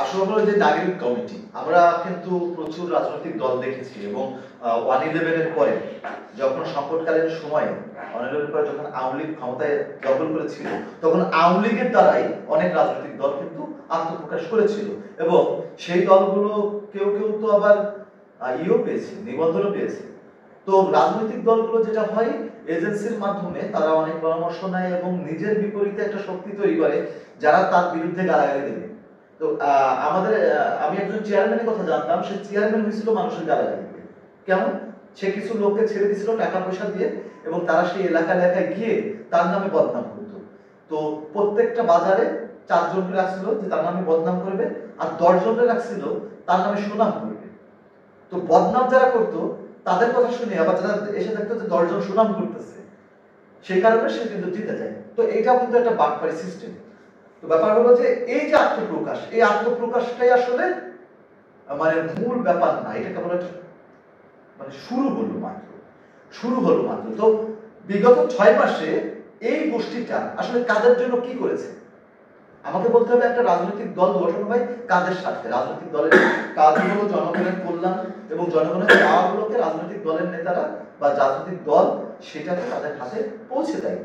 আসলে হলো যে নাগরিক কমিটি, আমরা কিন্তু প্রচুর রাজনৈতিক দল দেখেছি এবং 1/11-এর পরে যখন সংকটকালীন সময়ে 1/11-এর পরে যখন আওয়ামী লীগ ক্ষমতায় দখল করেছিল, তখন আওয়ামী লীগের দ্বারাই অনেক রাজনৈতিক দল কিন্তু আত্মপ্রকাশ করেছিল এবং সেই দলগুলো কেউ কেউ তো আবার ইও পেয়েছে, নিবন্ধনও পেয়েছে। তো রাজনৈতিক দলগুলো যেটা হয়, এজেন্সির মাধ্যমে তারা অনেক পরামর্শ নেয় এবং নিজের বিপরীতে একটা শক্তি তৈরি করে যারা তার বিরুদ্ধে গালাগালি দেবে। তো আমাদের আমি একজন চেয়ারম্যানের কথা জানতাম, সে চেয়ারম্যান হয়েছিল মানুষের গালাগালিতে। কেমন? সে কিছু লোককে ছেড়ে দিছিল টাকা পয়সা দিয়ে এবং তারা সেই এলাকায় গিয়ে তার নামে বদনাম করত। তো প্রত্যেকটা বাজারে 4 জনকে রাখছিল যে তার নামে বদনাম করবে, আর 10 জনকে রাখছিল তার নামে সুনাম করবে। তো বদনাম যারা করতো তাদের কথা শুনে আবার যারা এসে দেখতো যে 10 জন সুনাম করতেছে, সেই কারণে সে কিন্তু জিতে যায়। তো এটা কিন্তু একটা বাটপারি সিস্টেম। তো ব্যাপার হলো যে এই যে আত্মপ্রকাশ, এই আত্মপ্রকাশটাই আসলে মানে মূল ব্যাপার না, এটা কেবল একটা মানে শুরু হলো মাত্র। তো বিগত 6 মাসে এই গোষ্ঠীটা আসলে কাদের জন্য কি করেছে আমাকে বলতে হবে। একটা রাজনৈতিক দল গঠন হয় কাদের স্বার্থে? রাজনৈতিক দলের কাজ হলো জনগণের কল্যাণ এবং জনগণের চাওয়াগুলোকে রাজনৈতিক দলের নেতারা বা রাজনৈতিক দল সেটাকে তাদের হাতে পৌঁছে দেয়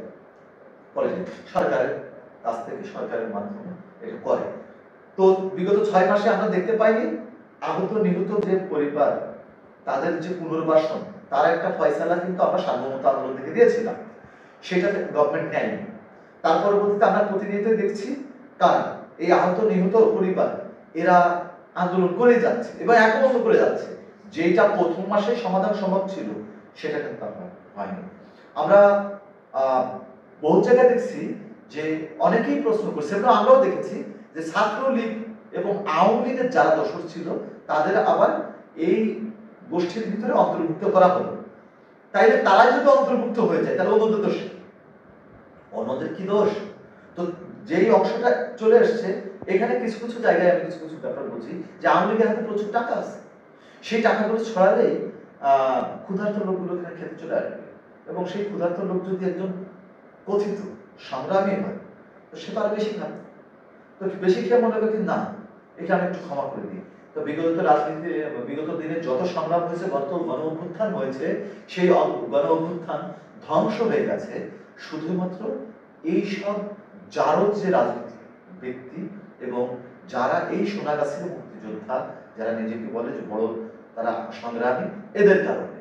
সরকারের কাছ থেকে, সরকারের মাধ্যমে এটা করে। তো বিগত 6 মাসে আমরা দেখতে পাইনি আহত নিহত যে পরিবার, তাদের যে পুনর্বাসন, তার একটা ফয়সালা কিন্তু আমরা সার্বভৌমত্ব আন্দোলন থেকে দিয়েছিলাম, সেটাতে গভর্নমেন্ট নেয়নি। তার পরবর্তীতে আমরা প্রতিনিয়ত দেখছি কারণ এই আহত নিহত পরিবার এরা আন্দোলন করে যাচ্ছে এবং একমত করে যাচ্ছে। যেটা প্রথম মাসে সমাধান সম্ভব ছিল সেটা কিন্তু হয়নি। আমরা বহু জায়গায় দেখছি যে অনেকেই প্রশ্ন করছে এবং আমরাও দেখেছি যে ছাত্রলীগ এবং আওয়ামী লীগের যারা দোষর ছিল তাদের আবার এই গোষ্ঠীর ভিতরে অন্তর্ভুক্ত করা হলো। তাইলে তারা যদি অন্তর্ভুক্ত হয়ে যায় তাহলে অন্যদের দোষ, অন্যদের কি দোষ? তো যেই অংশটা চলে আসছে এখানে কিছু কিছু জায়গায় আমি কিছু কিছু ব্যাপার বুঝি যে আওয়ামী লীগের হাতে প্রচুর টাকা আছে, সেই টাকাগুলো ছড়ালেই ক্ষুধার্ত লোকগুলো এখানে খেতে চলে আসবে এবং সেই ক্ষুধার্ত লোক যদি একজন কথিত সংগ্রামী হয় তো সে তার বেশি খাবে। তো বেশি খেয়ে মনে হবে না এটা আমি একটু ক্ষমা করে দিই। তো বিগত রাজনীতি বিগত দিনে যত সংগ্রাম হয়েছে, গণ অভ্যুত্থান হয়েছে, সেই গণ অভ্যুত্থান ধ্বংস হয়ে গেছে শুধুমাত্র এইসব জারদ যে রাজনীতি ব্যক্তি এবং যারা এই সোনাগাছির মুক্তিযোদ্ধা, যারা নিজেকে বলে যে বড় তারা সংগ্রামী, এদের কারণে।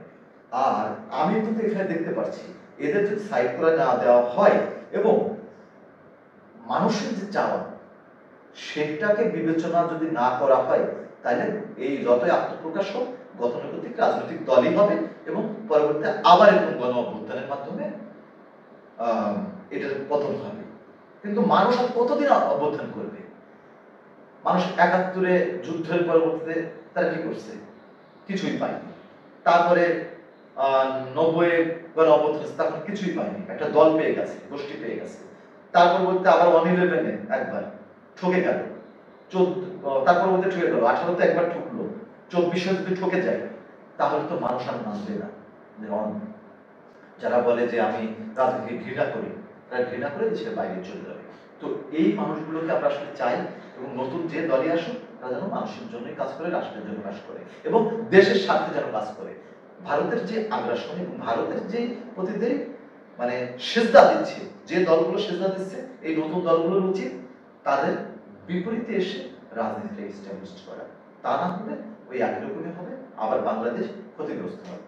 আর আমি কিন্তু এখানে দেখতে পাচ্ছি এদের যদি সাইড করে না দেওয়া হয় এবং মানুষের যে চাওয়া সেটাকে বিবেচনা যদি না করা হয় তাহলে এই যতই আত্মপ্রকাশ হোক গতানুগতিক রাজনৈতিক দলই হবে এবং পরবর্তীতে আবার এরকম গণ অভ্যুত্থানের মাধ্যমে এটার পতন হবে। কিন্তু মানুষ আর কতদিন অভ্যুত্থান করবে? মানুষ 71-এ যুদ্ধের পরবর্তীতে তারা কি করছে? কিছুই পায়নি। তারপরে 90-এ গণ অভ্যুত্থান, তখন কিছুই পায়নি, একটা দল পেয়ে গেছে, গোষ্ঠী পেয়ে গেছে। তার পরবর্তীতে আবার 1/11-এ একবার ঠকে গেল, তারপর মধ্যে ঠকে গেল, 18-তে একবার ঠকলো, 24-এ যদি ঠকে যায় তাহলে তো মানুষ আর মানবে না। যারা বলে যে আমি রাজনীতি ঘৃণা করি, তারা ঘৃণা করে দেশের বাইরে চলে যাবে। তো এই মানুষগুলোকে আমরা আসলে চাই এবং নতুন যে দলই আসুক তারা যেন মানুষের জন্যই কাজ করে, রাষ্ট্রের জন্য কাজ করে এবং দেশের স্বার্থে যেন কাজ করে। ভারতের যে আগ্রাসন এবং ভারতের যে প্রতিদিন মানে সেজদা দিচ্ছে, যে দলগুলো সেজদা দিচ্ছে, এই নতুন দলগুলোর উচিত তাদের বিপরীতে এসে রাজনীতিটা এস্টাবলিশ করা। তা না হলে ওই একই রকমই হবে, আবার বাংলাদেশ ক্ষতিগ্রস্ত হবে।